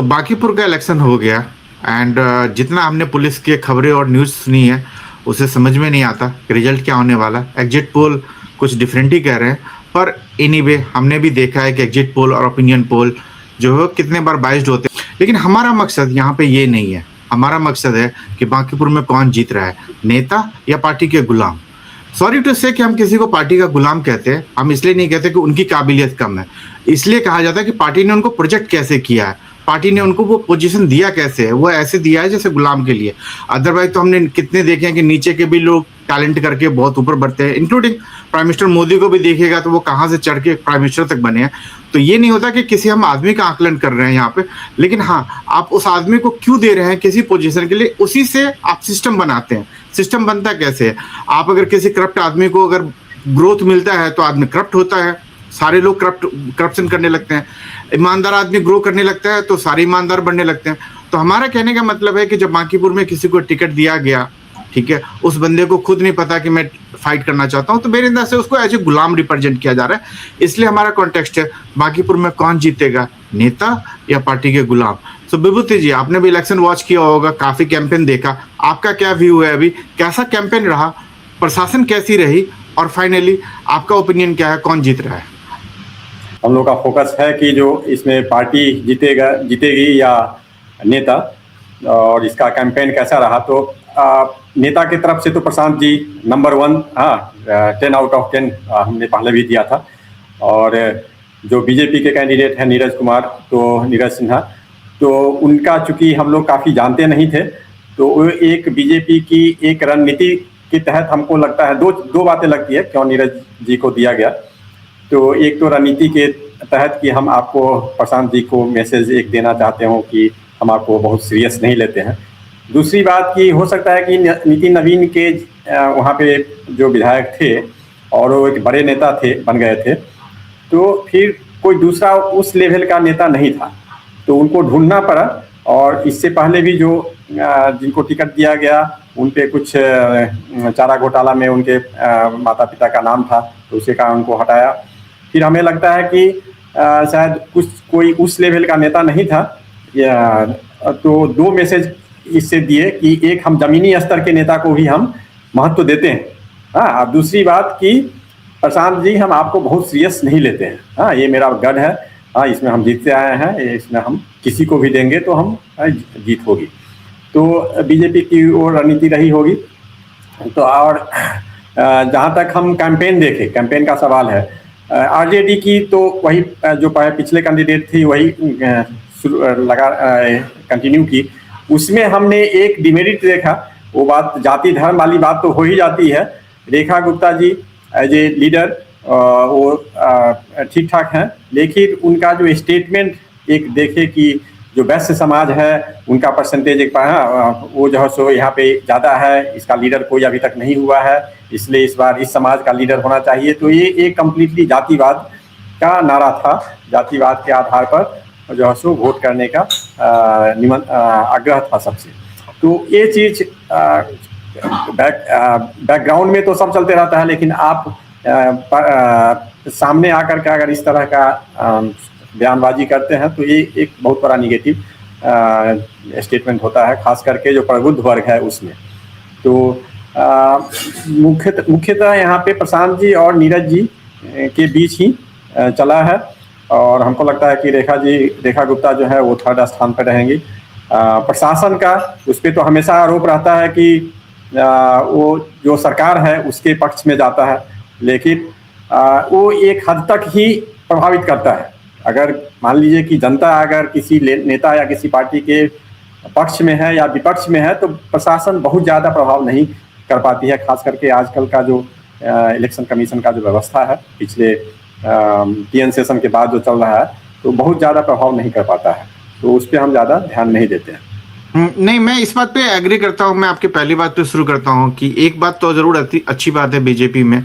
तो बांकीपुर का इलेक्शन हो गया एंड जितना हमने पुलिस के खबरें और न्यूज़ सुनी है उसे समझ में नहीं आता कि रिजल्ट क्या होने वाला। एग्जिट पोल कुछ डिफरेंट ही कह रहे हैं, पर एनीवे हमने भी देखा है कि एग्जिट पोल और ओपिनियन पोल जो है कितने बार बाइस्ड होते हैं। लेकिन हमारा मकसद यहाँ पे ये नहीं है। हमारा मकसद है कि बांकीपुर में कौन जीत रहा है, नेता या पार्टी के गुलाम। सॉरी टू से कि हम किसी को पार्टी का गुलाम कहते हैं, हम इसलिए नहीं कहते कि उनकी काबिलियत कम है। इसलिए कहा जाता है कि पार्टी ने उनको प्रोजेक्ट कैसे किया है, पार्टी ने उनको वो पोजीशन दिया कैसे है, वो ऐसे दिया है जैसे गुलाम के लिए। अदरवाइज तो हमने कितने देखे हैं कि नीचे के भी लोग टैलेंट करके बहुत ऊपर बढ़ते हैं, इंक्लूडिंग प्राइम मिनिस्टर मोदी को भी देखिएगा तो वो कहाँ से चढ़ के प्राइम मिनिस्टर तक बने हैं। तो ये नहीं होता कि किसी हम आदमी का आकलन कर रहे हैं यहाँ पे, लेकिन हाँ, आप उस आदमी को क्यों दे रहे हैं किसी पोजीशन के लिए, उसी से आप सिस्टम बनाते हैं। सिस्टम बनता कैसे है? आप अगर किसी करप्ट आदमी को अगर ग्रोथ मिलता है तो आदमी करप्ट होता है, सारे लोग करप्शन करने लगते हैं। ईमानदार आदमी ग्रो करने लगता है तो सारे ईमानदार बनने लगते हैं। तो हमारा कहने का मतलब है कि जब बांकीपुर में किसी को टिकट दिया गया, ठीक है, उस बंदे को खुद नहीं पता कि मैं फाइट करना चाहता हूं, तो मेरे अंदर से उसको एज ए गुलाम रिप्रेजेंट किया जा रहा है। इसलिए हमारा कॉन्टेक्स्ट है बांकीपुर में कौन जीतेगा, नेता या पार्टी के गुलाम। तो विभूति जी, आपने भी इलेक्शन वॉच किया होगा, काफी कैंपेन देखा, आपका क्या व्यू है, अभी कैसा कैंपेन रहा, प्रशासन कैसी रही, और फाइनली आपका ओपिनियन क्या है, कौन जीत रहा है? हम लोग का फोकस है कि जो इसमें पार्टी जीतेगी या नेता, और इसका कैंपेन कैसा रहा। तो नेता की तरफ से तो Prashant ji number 1, 10 out of 10 हमने पहले भी दिया था। और जो बीजेपी के कैंडिडेट हैं नीरज कुमार, तो नीरज सिन्हा, तो उनका चूंकि हम लोग काफ़ी जानते नहीं थे, तो वो एक बीजेपी की एक रणनीति के तहत हमको लगता है दो बातें लगती है क्यों नीरज जी को दिया गया। तो एक तो रणनीति के तहत कि हम आपको, प्रशांत जी को मैसेज एक देना चाहते हो कि हम आपको बहुत सीरियस नहीं लेते हैं। दूसरी बात कि हो सकता है कि नितिन नवीन के वहाँ पे जो विधायक थे और वो एक बड़े नेता थे, बन गए थे, तो फिर कोई दूसरा उस लेवल का नेता नहीं था, तो उनको ढूंढना पड़ा। और इससे पहले भी जो जिनको टिकट दिया गया उन पे कुछ चारा घोटाला में उनके माता पिता का नाम था, तो उसी कारण उनको हटाया। फिर हमें लगता है कि शायद कोई उस लेवल का नेता नहीं था, तो 2 मैसेज इससे दिए कि एक, हम जमीनी स्तर के नेता को भी हम महत्व देते हैं, हाँ। अब दूसरी बात कि प्रशांत जी, हम आपको बहुत सीरियस नहीं लेते हैं, हाँ, ये मेरा गढ़ है, हाँ, इसमें हम जीतते आए हैं, इसमें हम किसी को भी देंगे तो हम जीत होगी। तो बीजेपी की वो रणनीति रही होगी। तो और जहाँ तक हम कैंपेन देखें, कैंपेन का सवाल है, आरजेडी की तो वही जो पिछले कैंडिडेट थी वही कंटिन्यू की। उसमें हमने एक डिमेरिट देखा, वो बात जाति धर्म वाली बात तो हो ही जाती है। Rekha Gupta ji as a leader वो ठीक ठाक हैं, लेकिन उनका जो स्टेटमेंट एक देखे कि जो वैश्य समाज है उनका परसेंटेज एक वो जो है सो यहाँ पे ज़्यादा है, इसका लीडर कोई अभी तक नहीं हुआ है, इसलिए इस बार इस समाज का लीडर होना चाहिए। तो ये एक कम्प्लीटली जातिवाद का नारा था, जातिवाद के आधार पर जो है सो वोट करने का आग्रह था सबसे। तो ये चीज़ बैकग्राउंड में तो सब चलते रहता है, लेकिन आप सामने आकर के अगर इस तरह का बयानबाजी करते हैं तो ये एक बहुत बड़ा निगेटिव स्टेटमेंट होता है, खास करके जो प्रबुद्ध वर्ग है उसमें। तो मुख्यतः यहाँ पे प्रशांत जी और नीरज जी के बीच ही चला है, और हमको लगता है कि रेखा गुप्ता जो है वो 3rd स्थान पर रहेंगी। प्रशासन का उस पर तो हमेशा आरोप रहता है कि वो जो सरकार है उसके पक्ष में जाता है, लेकिन वो एक हद तक ही प्रभावित करता है। अगर मान लीजिए कि जनता अगर किसी नेता या किसी पार्टी के पक्ष में है या विपक्ष में है, तो प्रशासन बहुत ज़्यादा प्रभाव नहीं कर पाती है। खास करके आजकल का जो इलेक्शन कमीशन का जो व्यवस्था है, पिछले TN सेशन के बाद जो चल रहा है, तो बहुत ज़्यादा प्रभाव नहीं कर पाता है, तो उस पर हम ज़्यादा ध्यान नहीं देते हैं। नहीं, मैं इस बात पे एग्री करता हूँ। मैं आपकी पहली बात पे शुरू करता हूँ कि एक बात तो जरूर अच्छी बात है बीजेपी में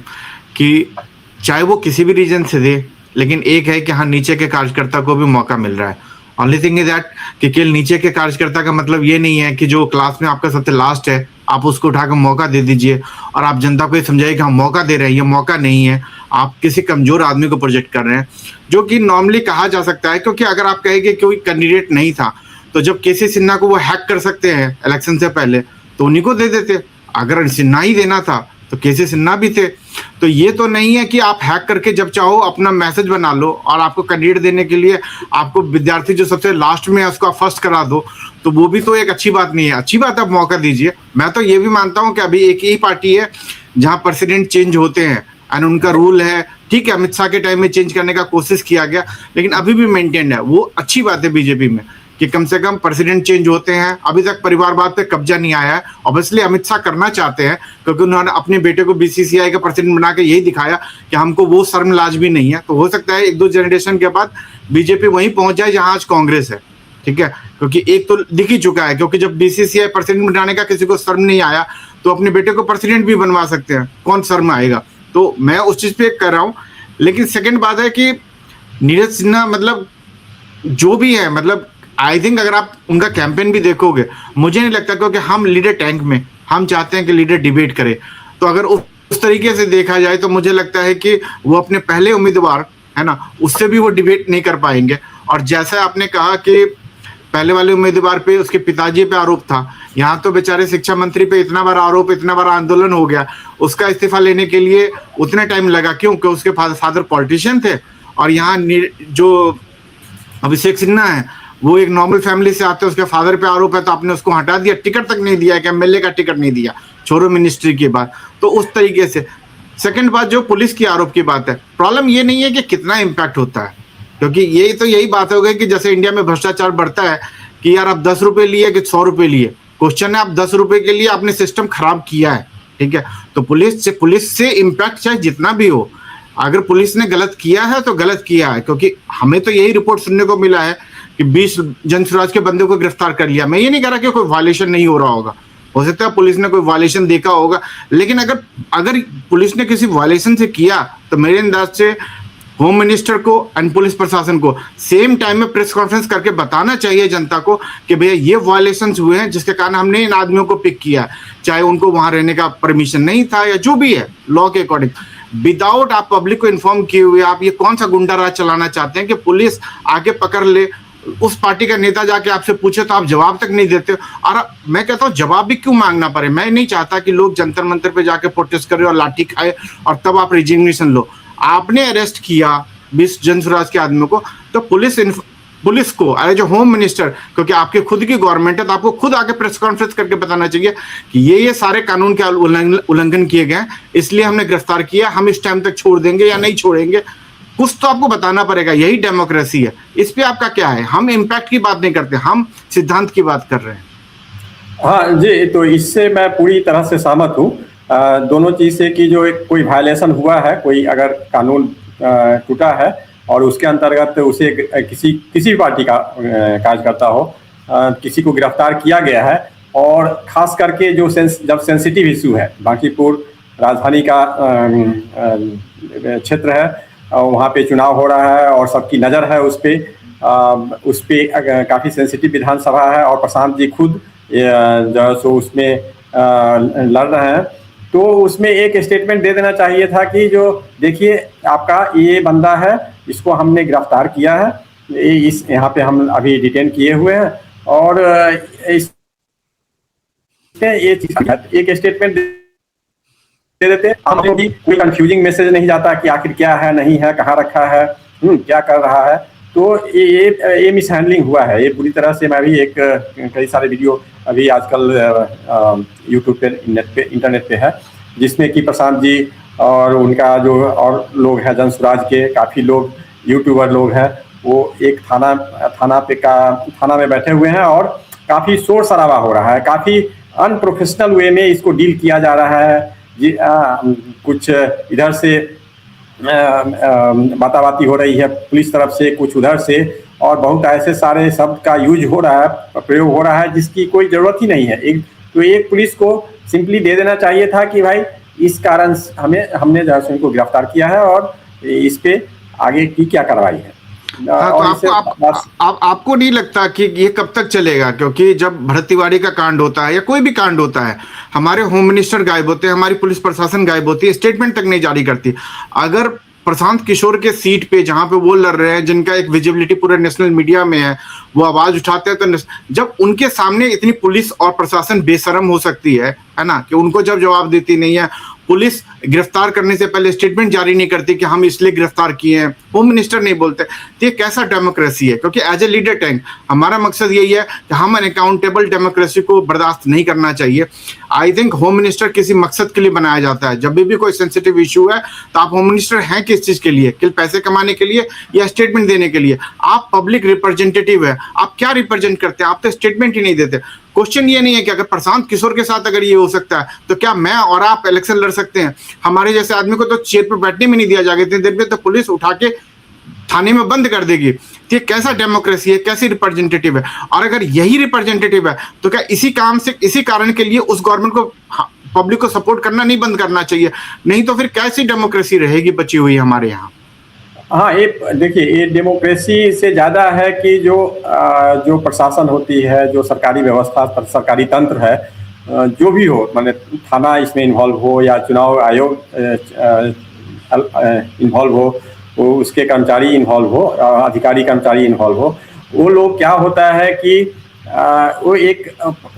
कि चाहे वो किसी भी रीजन से दे, लेकिन एक है कि हाँ, नीचे के कार्यकर्ता को भी मौका मिल रहा है। ओनली थिंग इज दैट कि केवल नीचे के कार्यकर्ता का मतलब ये नहीं है कि जो क्लास में आपका सबसे लास्ट है आप उसको उठाकर मौका दे दीजिए और आप जनता को ये समझाइए कि हम मौका दे रहे हैं। ये मौका नहीं है, आप किसी कमजोर आदमी को प्रोजेक्ट कर रहे हैं, जो कि नॉर्मली कहा जा सकता है, क्योंकि अगर आप कहेंगे कोई कैंडिडेट नहीं था तो जब केसी सिन्हा को वो हैक कर सकते हैं इलेक्शन से पहले तो उन्हीं को दे देते। अगर सिन्हा ही देना था तो केसी सिन्हा भी थे। तो ये तो नहीं है कि आप हैक करके जब चाहो अपना मैसेज बना लो और आपको कैंडिडेट देने के लिए आपको विद्यार्थी जो सबसे लास्ट में है उसको आप फर्स्ट करा दो, तो वो भी तो एक अच्छी बात नहीं है। अच्छी बात है, आप मौका दीजिए। मैं तो ये भी मानता हूँ कि अभी एक ही पार्टी है जहाँ प्रेसिडेंट चेंज होते हैं एंड उनका रूल है। ठीक है, अमित शाह के टाइम में चेंज करने का कोशिश किया गया लेकिन अभी भी मेंटेन है। वो अच्छी बात है बीजेपी में कि कम से कम प्रेसिडेंट चेंज होते हैं। अभी तक परिवारवाद पे कब्जा नहीं आया है। ऑब्वियसली अमित शाह करना चाहते हैं क्योंकि उन्होंने अपने बेटे को बीसीसीआई का प्रेसिडेंट बना के यही दिखाया कि हमको वो शर्म लाज भी नहीं है। तो हो सकता है 1-2 जनरेशन के बाद बीजेपी वहीं पहुंच जाए जहां आज कांग्रेस है। ठीक है, क्योंकि एक तो दिख ही चुका है, क्योंकि जब बीसीसीआई प्रेसिडेंट बनाने का किसी को शर्म नहीं आया तो अपने बेटे को प्रेसिडेंट भी बनवा सकते हैं, कौन शर्म आएगा। तो मैं उस चीज पे कर रहा हूँ। लेकिन सेकेंड बात है कि नीरज सिन्हा मतलब जो भी है, मतलब आई थिंक अगर आप उनका कैंपेन भी देखोगे, मुझे नहीं लगता, क्योंकि हम लीडर टैंक में हम चाहते हैं कि लीडर डिबेट करे। तो अगर उस तरीके से देखा जाए तो मुझे लगता है कि वो अपने पहले उम्मीदवार है ना, उससे भी वो डिबेट नहीं कर पाएंगे। और जैसा आपने कहा कि पहले वाले उम्मीदवार पे उसके पिताजी पे आरोप था, यहाँ तो बेचारे शिक्षा मंत्री पे इतना बड़ा आरोप, इतना बड़ा आंदोलन हो गया, उसका इस्तीफा लेने के लिए उतना टाइम लगा। क्यों? क्योंकि उसके फादर पॉलिटिशियन थे और यहाँ जो अभिषेक सिन्हा है वो एक नॉर्मल फैमिली से आते हैं, उसके फादर पे आरोप है तो आपने उसको हटा दिया, टिकट तक नहीं दिया, कि एमएलए का टिकट नहीं दिया, छोड़ो मिनिस्ट्री की बात। तो उस तरीके से सेकंड बात जो पुलिस की आरोप की बात है, प्रॉब्लम ये नहीं है कि कितना इम्पैक्ट होता है, क्योंकि ये तो यही बात हो गई कि जैसे इंडिया में भ्रष्टाचार बढ़ता है कि यार आप 10 रुपए लिए कि 100 रुपए लिए, क्वेश्चन है आप 10 रुपए के लिए आपने सिस्टम खराब किया है। ठीक है, तो पुलिस से इम्पैक्ट चाहे जितना भी हो, अगर पुलिस ने गलत किया है तो गलत किया है, क्योंकि हमें तो यही रिपोर्ट सुनने को मिला है कि 20 जनसुराज के बंदे को गिरफ्तार कर लिया। मैं ये नहीं कह रहा कि कोई वायलेशन नहीं हो रहा होगा, हो सकता है पुलिस ने कोई वायलेशन देखा होगा, लेकिन अगर पुलिस ने किसी वायलेशन से किया तो मेरे अंदाज से होम मिनिस्टर को एंड पुलिस प्रशासन को सेम टाइम में प्रेस कॉन्फ्रेंस करके बताना चाहिए जनता को कि भैया ये वायलेशंस हुए हैं जिसके कारण हमने इन आदमियों को पिक किया, चाहे उनको वहां रहने का परमिशन नहीं था या जो भी है लॉ के अकॉर्डिंग। विदाउट आप पब्लिक को इन्फॉर्म किए हुए आप ये कौन सा गुंडा राज चलाना चाहते हैं कि पुलिस आके पकड़ ले, उस पार्टी का नेता जाके आपसे पूछे तो आप जवाब तक नहीं देते। और मैं कहता हूँ जवाब भी क्यों मांगना पड़े। मैं नहीं चाहता कि लोग जंतर मंतर पे जाके प्रोटेस्ट करें और लाठी खाए और तब आप रिजिग्नेशन लो। आपने अरेस्ट किया 20 जनसुराज के आदमियों को, तो पुलिस को, अरे जो होम मिनिस्टर, क्योंकि आपके खुद की गवर्नमेंट है तो आपको खुद आके प्रेस कॉन्फ्रेंस करके बताना चाहिए कि ये सारे कानून के उल्लंघन किए गए, इसलिए हमने गिरफ्तार किया, हम इस टाइम तक छोड़ देंगे या नहीं छोड़ेंगे, कुछ तो आपको बताना पड़ेगा। यही डेमोक्रेसी है। इस पे आपका क्या है? हम इम्पैक्ट की बात नहीं करते, हम सिद्धांत की बात कर रहे हैं। हाँ जी, तो इससे मैं पूरी तरह से सहमत हूँ दोनों चीज से कि जो एक कोई वायलेशन हुआ है, कोई अगर कानून टूटा है और उसके अंतर्गत उसे किसी भी पार्टी का कार्यकर्ता हो, किसी को गिरफ्तार किया गया है, और खास करके जो जब सेंसिटिव इशू है, बांकीपुर राजधानी का क्षेत्र है, वहाँ पे चुनाव हो रहा है और सबकी नज़र है उस पर काफ़ी सेंसिटिव विधानसभा है और प्रशांत जी खुद जो सो उसमें लड़ रहे हैं, तो उसमें एक स्टेटमेंट दे देना चाहिए था कि जो देखिए आपका ये बंदा है, इसको हमने गिरफ्तार किया है, यहाँ पे हम अभी डिटेन किए हुए हैं, और ये एक स्टेटमेंट दे देते, हमें भी कोई कंफ्यूजिंग मैसेज नहीं जाता कि आखिर क्या है, नहीं है, कहाँ रखा है, क्या कर रहा है। तो ये मिसहैंडलिंग हुआ है, ये पूरी तरह से। मैं भी कई सारे वीडियो अभी आजकल यूट्यूब पे इंटरनेट पे है, जिसमें कि प्रशांत जी और उनका जो और लोग हैं जनसुराज के, काफ़ी लोग यूट्यूबर लोग हैं, वो एक थाना में बैठे हुए हैं और काफ़ी शोर शराबा हो रहा है, काफ़ी अनप्रोफेशनल वे में इसको डील किया जा रहा है जी। कुछ इधर से बाताबाती हो रही है पुलिस तरफ से, कुछ उधर से, और बहुत ऐसे सारे शब्द का यूज हो रहा है, प्रयोग हो रहा है जिसकी कोई ज़रूरत ही नहीं है। एक पुलिस को सिंपली दे देना चाहिए था कि भाई इस कारण हमने जयसिंह को गिरफ्तार किया है और इस पे आगे की क्या कार्रवाई है। हाँ, तो आपको नहीं लगता कि ये कब तक चलेगा? क्योंकि जब भरत तिवारी का कांड होता है या कोई भी कांड होता है, हमारे होम मिनिस्टर गायब होते हैं, हमारी पुलिस प्रशासन गायब होती है, स्टेटमेंट तक नहीं जारी करती। अगर प्रशांत किशोर के सीट पे जहां पे वो लड़ रहे हैं, जिनका एक विजिबिलिटी पूरे नेशनल मीडिया में है, वो आवाज उठाते हैं, तो जब उनके सामने इतनी पुलिस और प्रशासन बेशरम हो सकती है ना, कि उनको जब जवाब देती नहीं है, पुलिस गिरफ्तार करने से पहले स्टेटमेंट जारी नहीं करती कि हम इसलिए गिरफ्तार किए हैं, होम मिनिस्टर नहीं बोलते, तो ये कैसा डेमोक्रेसी है? क्योंकि एज ए लीडर टैंक हमारा मकसद यही है कि हम अकाउंटेबल डेमोक्रेसी को बर्दाश्त नहीं करना चाहिए। आई थिंक होम मिनिस्टर किसी मकसद के लिए बनाया जाता है। जब भी कोई सेंसिटिव इशू है तो आप होम मिनिस्टर हैं किस चीज के लिए? कि पैसे कमाने के लिए या स्टेटमेंट देने के लिए? आप पब्लिक रिप्रेजेंटेटिव है, आप क्या रिप्रेजेंट करते हैं? आप तो स्टेटमेंट ही नहीं देते। क्वेश्चन ये नहीं है कि अगर प्रशांत किशोर के साथ अगर ये हो सकता है तो क्या मैं और आप इलेक्शन लड़ सकते हैं? हमारे जैसे आदमी को तो चेयर पर बैठने में नहीं दिया जाएगा, इतनी देर में तो पुलिस उठा के थाने में बंद कर देगी। तो ये कैसा डेमोक्रेसी है, कैसी रिप्रेजेंटेटिव है? और अगर यही रिप्रेजेंटेटिव है तो क्या इसी काम से, इसी कारण के लिए उस गवर्नमेंट को, पब्लिक को सपोर्ट करना नहीं बंद करना चाहिए? नहीं तो फिर कैसी डेमोक्रेसी रहेगी बची हुई हमारे यहाँ? हाँ, ये देखिए, ये डेमोक्रेसी से ज़्यादा है कि जो प्रशासन होती है, जो सरकारी व्यवस्था, सरकारी तंत्र है, जो भी हो, माने थाना इसमें इन्वॉल्व हो या चुनाव आयोग इन्वॉल्व हो, वो उसके कर्मचारी इन्वॉल्व हो, अधिकारी कर्मचारी इन्वॉल्व हो, वो लोग क्या होता है कि वो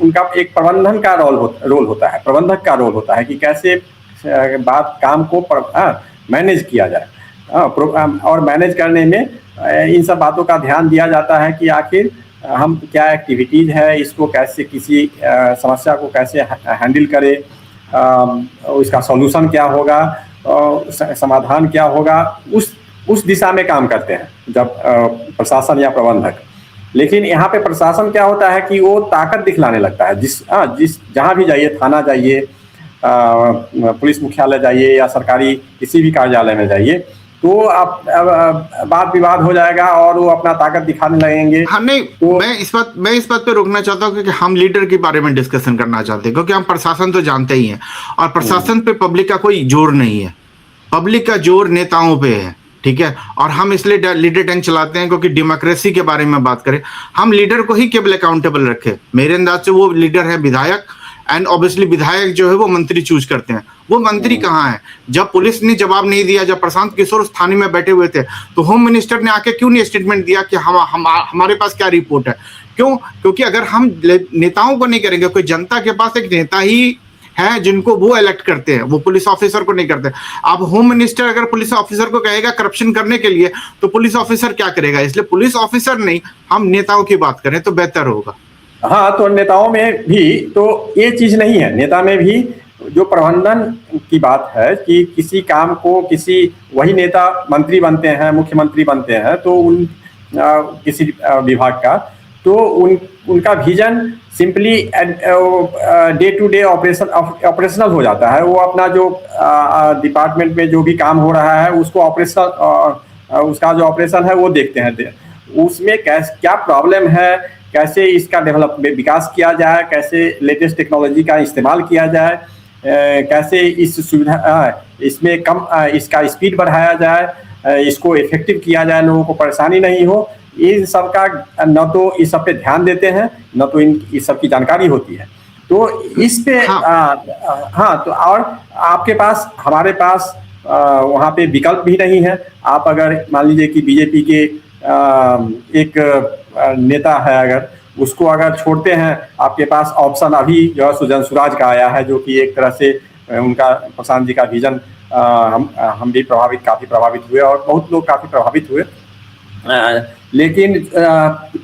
उनका एक प्रबंधन का रोल होता है, प्रबंधक का रोल होता है कि कैसे काम को मैनेज किया जाए। और मैनेज करने में इन सब बातों का ध्यान दिया जाता है कि आखिर हम क्या एक्टिविटीज़ है, इसको कैसे, किसी समस्या को कैसे हैंडल करें, इसका सॉल्यूशन क्या होगा, समाधान क्या होगा, उस दिशा में काम करते हैं जब प्रशासन या प्रबंधक। लेकिन यहाँ पे प्रशासन क्या होता है कि वो ताकत दिखलाने लगता है। जहाँ भी जाइए, थाना जाइए, पुलिस मुख्यालय जाइए या सरकारी किसी भी कार्यालय में जाइए, तो आप वाद विवाद हो जाएगा और वो अपना ताकत दिखाने लगेंगे। हाँ, नहीं, तो मैं इस बात पे रोकना चाहता हूँ क्योंकि हम लीडर के बारे में डिस्कशन करना चाहते हैं, क्योंकि हम प्रशासन तो जानते ही हैं और प्रशासन पे पब्लिक का कोई जोर नहीं है। पब्लिक का जोर नेताओं पे है, ठीक है? और हम इसलिए लीडर टैंक चलाते हैं क्योंकि डेमोक्रेसी के बारे में बात करें, हम लीडर को ही केवल अकाउंटेबल रखें। मेरे अंदाज से वो लीडर है विधायक, एंड ऑब्वियसली विधायक जो है वो मंत्री चूज करते हैं। वो मंत्री कहाँ है? जब पुलिस ने जवाब नहीं दिया, जब प्रशांत किशोर उस थाने में बैठे हुए थे, तो होम मिनिस्टर ने आके क्यों नहीं स्टेटमेंट दिया कि हमारे पास क्या रिपोर्ट है? क्यों? क्योंकि अगर हम नेताओं को नहीं करेंगे, कोई जनता के पास एक नेता ही है जिनको वो इलेक्ट करते हैं, वो पुलिस ऑफिसर को नहीं करते। अब होम मिनिस्टर अगर पुलिस ऑफिसर को कहेगा करप्शन करने के लिए, तो पुलिस ऑफिसर क्या करेगा? इसलिए पुलिस ऑफिसर नहीं, हम नेताओं की बात करें तो बेहतर होगा। हाँ, तो नेताओं में भी तो ये चीज नहीं है। नेता में भी जो प्रबंधन की बात है कि किसी काम को, वही नेता मंत्री बनते हैं, मुख्यमंत्री बनते हैं, तो किसी विभाग का, तो उनका vision simply day to day operational हो जाता है। वो अपना जो डिपार्टमेंट में जो भी काम हो रहा है उसको उसका जो ऑपरेशन है वो देखते हैं। उसमें क्या प्रॉब्लम है, कैसे इसका विकास किया जाए, कैसे लेटेस्ट टेक्नोलॉजी का इस्तेमाल किया जाए, कैसे इसमें इसका स्पीड बढ़ाया जाए, इसको इफेक्टिव किया जाए, लोगों को परेशानी नहीं हो, इन सब का न तो इस सब पे ध्यान देते हैं, न तो इस सब की जानकारी होती है। तो इस पे हाँ, तो और आपके पास, हमारे पास वहाँ पे विकल्प भी नहीं है। आप अगर मान लीजिए कि बीजेपी के एक नेता है, अगर उसको अगर छोड़ते हैं, आपके पास ऑप्शन अभी जो है सुजन सुराज का आया है, जो कि एक तरह से उनका, प्रशांत जी का विजन, हम भी काफ़ी प्रभावित हुए और बहुत लोग काफ़ी प्रभावित हुए। लेकिन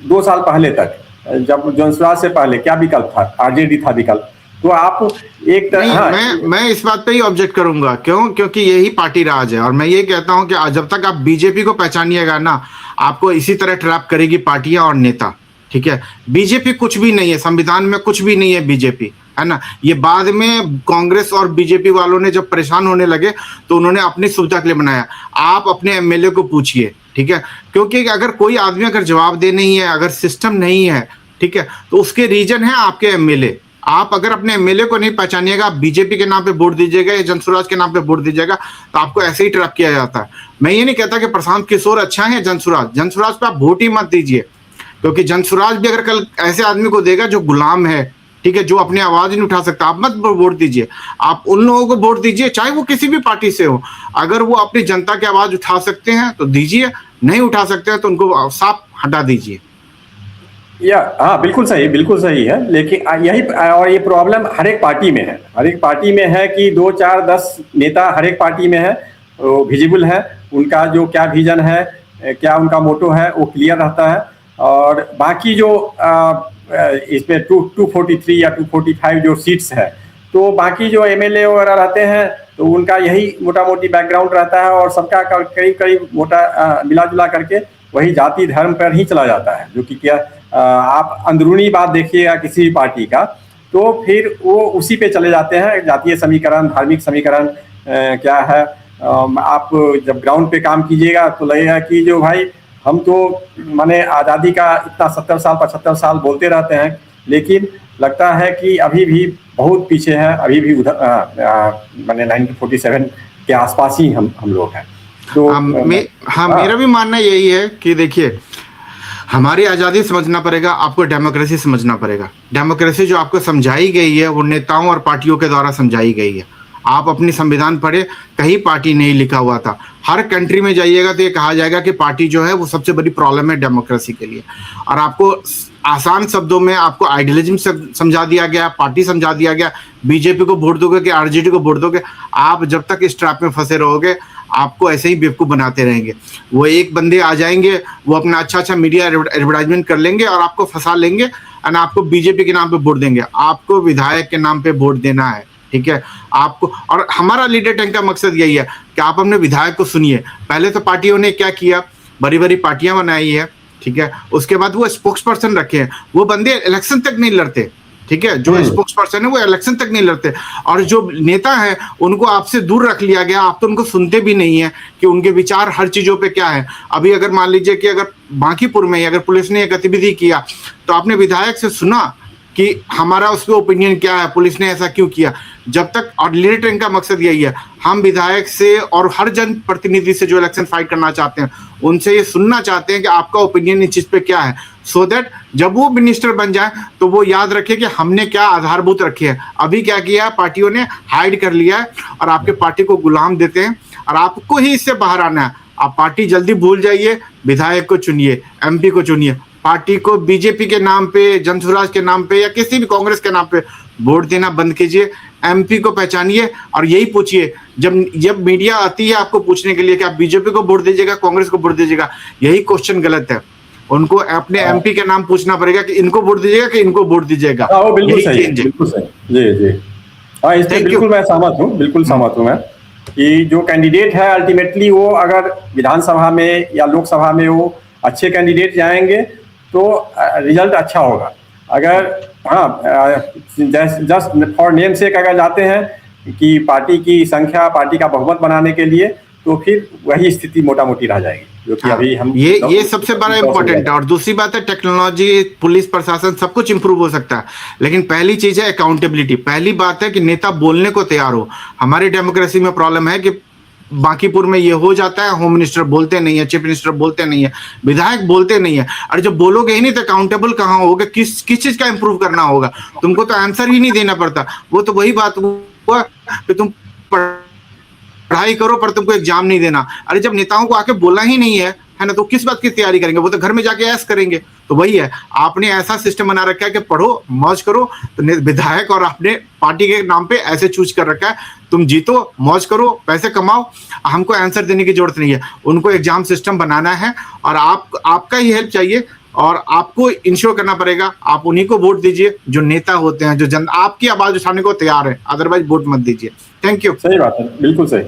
2 साल पहले तक, जब सुजन सुराज से पहले क्या विकल्प था? आरजेडी था विकल्प। तो आप एक तरह, मैं इस बात पे ही ऑब्जेक्ट करूंगा। क्योंकि यही पार्टी राज है, और मैं ये कहता हूं कि जब तक आप बीजेपी को पहचानिएगा ना, आपको इसी तरह ट्रैप करेगी पार्टियां और नेता, ठीक है? बीजेपी कुछ भी नहीं है, संविधान में कुछ भी नहीं है बीजेपी, है ना? ये बाद में कांग्रेस और बीजेपी वालों ने जब परेशान होने लगे तो उन्होंने अपनी सुविधा के लिए बनाया। आप अपने एमएलए को पूछिए, ठीक है? क्योंकि अगर कोई आदमी अगर जवाब दे नहीं है, अगर सिस्टम नहीं है, ठीक है, तो उसके रीजन है आपके एमएलए। आप अगर अपने एमएलए को नहीं पहचानिएगा, बीजेपी के नाम पे वोट दीजिएगा या जनसुराज के नाम पे वोट दीजिएगा, तो आपको ऐसे ही ट्रैप किया जाता है। मैं ये नहीं कहता कि प्रशांत किशोर अच्छा है या जनसुराज पे आप वोट ही मत दीजिए, क्योंकि जनसुराज भी अगर कल ऐसे आदमी को देगा जो गुलाम है, ठीक है, जो अपनी आवाज नहीं उठा सकता, आप मत वोट दीजिए। आप उन लोगों को वोट दीजिए, चाहे वो किसी भी पार्टी से हो। अगर वो अपनी जनता की आवाज उठा सकते हैं तो दीजिए, नहीं उठा सकते हैं तो उनको साफ हटा दीजिए। या हाँ, बिल्कुल सही है। लेकिन यही और ये प्रॉब्लम हर एक पार्टी में है, हर एक पार्टी में है कि 2 4 10 नेता हर एक पार्टी में है, वो विजिबल है, उनका जो क्या विजन है, क्या उनका मोटो है, वो क्लियर रहता है। और बाकी जो इसमें 243 या 245 जो सीट्स है, तो बाकी जो एमएलए वगैरह रहते हैं तो उनका यही मोटा मोटी बैकग्राउंड रहता है, और सबका करीब करीब मोटा मिला जुला करके वही जाति धर्म पर ही चला जाता है। जो कि क्या आप अंदरूनी बात देखिएगा किसी भी पार्टी का, तो फिर वो उसी पे चले जाते हैं, जातीय समीकरण, धार्मिक समीकरण क्या है। आप जब ग्राउंड पे काम कीजिएगा तो लगेगा कि जो भाई हम तो माने आज़ादी का इतना 70 साल 75 साल बोलते रहते हैं, लेकिन लगता है कि अभी भी बहुत पीछे है, अभी भी उधर माने 1947 के आसपास ही हम लोग हैं। तो मेरा भी मानना यही है कि देखिए, हमारी आज़ादी समझना पड़ेगा, आपको डेमोक्रेसी समझना पड़ेगा। डेमोक्रेसी जो आपको समझाई गई है वो नेताओं और पार्टियों के द्वारा समझाई गई है। आप अपनी संविधान पढ़े, कहीं पार्टी नहीं लिखा हुआ था। हर कंट्री में जाइएगा तो ये कहा जाएगा कि पार्टी जो है वो सबसे बड़ी प्रॉब्लम है डेमोक्रेसी के लिए। और आपको आसान शब्दों में आपको आइडियलिज्म समझा दिया गया, पार्टी समझा दिया गया। बीजेपी को वोट दोगे कि आरजेडी को वोट दोगे, आप जब तक इस ट्रैप में फंसे रहोगे आपको ऐसे ही बेवकूफ़ बनाते रहेंगे। वो एक बंदे आ जाएंगे, वो अपना अच्छा मीडिया एडवर्टाइजमेंट कर लेंगे और आपको फंसा लेंगे, और आपको बीजेपी के नाम पे वोट देंगे। आपको विधायक के नाम पे वोट देना है, ठीक है आपको। और हमारा लीडर टैंक का मकसद यही है कि आप अपने विधायक को सुनिए। पहले तो पार्टियों ने क्या किया, बड़ी बड़ी पार्टियां बनाई है, ठीक है। उसके बाद वो स्पोक्स पर्सन रखे हैं, वो बंदे इलेक्शन तक नहीं लड़ते, ठीक है। जो स्पोक्स पर्सन है वो इलेक्शन तक नहीं लड़ते। और जो नेता है उनको आपसे दूर रख लिया गया, आप तो उनको सुनते भी नहीं है कि उनके विचार हर चीजों पे क्या है। अभी अगर मान लीजिए कि अगर बांकीपुर में अगर पुलिस ने गतिविधि किया तो आपने विधायक से सुना कि हमारा उस पर ओपिनियन क्या है, पुलिस ने ऐसा क्यों किया। जब तक, और लीडर ट्रेन का मकसद यही है, हम विधायक से और हर जन प्रतिनिधि से जो इलेक्शन फाइट करना चाहते हैं उनसे ये सुनना चाहते हैं कि आपका ओपिनियन इस चीज पे क्या है, सो दैट जब वो मिनिस्टर बन जाए तो वो याद रखे कि हमने क्या आधारभूत रखे है। अभी क्या किया, पार्टियों ने हाइड कर लिया है और आपके पार्टी को गुलाम देते हैं, और आपको ही इससे बाहर आना है। आप पार्टी जल्दी भूल जाइए, विधायक को चुनिए, एमपी को चुनिए। पार्टी को बीजेपी के नाम पे, जनसुराज के नाम पे या किसी भी कांग्रेस के नाम पे वोट देना बंद कीजिए। एमपी को पहचानिए और यही पूछिए, जब मीडिया आती है आपको पूछने के लिए कि आप बीजेपी को वोट दीजिएगा, कांग्रेस को वोट दीजिएगा, यही क्वेश्चन गलत है। उनको अपने एमपी के नाम पूछना पड़ेगा कि इनको वोट दीजिएगा कि इनको वोट दीजिएगा। बिल्कुल सही, बिल्कुल सही। जी हाँ, इससे बिल्कुल मैं सहमत हूँ, बिल्कुल सहमत हूँ मैं कि जो कैंडिडेट है अल्टीमेटली वो अगर विधानसभा में या लोकसभा में वो अच्छे कैंडिडेट जाएंगे तो रिजल्ट अच्छा होगा। अगर जस्ट फॉर नेम सेक अगर जाते हैं कि पार्टी की संख्या, पार्टी का बहुमत बनाने के लिए, तो फिर वही स्थिति मोटा मोटी रह जाएगी, जो कि अभी हम ये सबसे बड़ा इम्पोर्टेंट है। और दूसरी बात है, टेक्नोलॉजी, पुलिस प्रशासन सब कुछ इंप्रूव हो सकता है, लेकिन पहली चीज है अकाउंटेबिलिटी। पहली बात है कि नेता बोलने को तैयार हो। हमारी डेमोक्रेसी में प्रॉब्लम है कि बांकीपुर में ये हो जाता है, होम मिनिस्टर बोलते नहीं है, चीफ मिनिस्टर बोलते नहीं है, विधायक बोलते नहीं है। और जब बोलोगे ही नहीं तो अकाउंटेबल कहाँ होगा, किस चीज का इंप्रूव करना होगा। तुमको तो आंसर ही नहीं देना पड़ता। वो तो वही बात हुआ कि तुम पढ़ाई करो पर तुमको एग्जाम नहीं देना। अरे जब नेताओं को आके बोला ही नहीं है ना, तो किस बात की तैयारी करेंगे, वो तो घर में जाके ऐश करेंगे। तो वही है, आपने ऐसा सिस्टम बना रखा है कि पढ़ो, मौज करो। तो विधायक और आपने पार्टी के नाम पे ऐसे चूज कर रखा है, तुम जीतो, मौज करो, पैसे कमाओ, हमको आंसर देने की जरूरत नहीं है। उनको एग्जाम सिस्टम बनाना है और आपका ही हेल्प चाहिए, और आपको इंश्योर करना पड़ेगा आप उन्हीं को वोट दीजिए जो नेता होते हैं, जो आपकी आवाज उठाने को तैयार है। अदरवाइज वोट मत दीजिए। Thank you. सही बात है, बिल्कुल सही।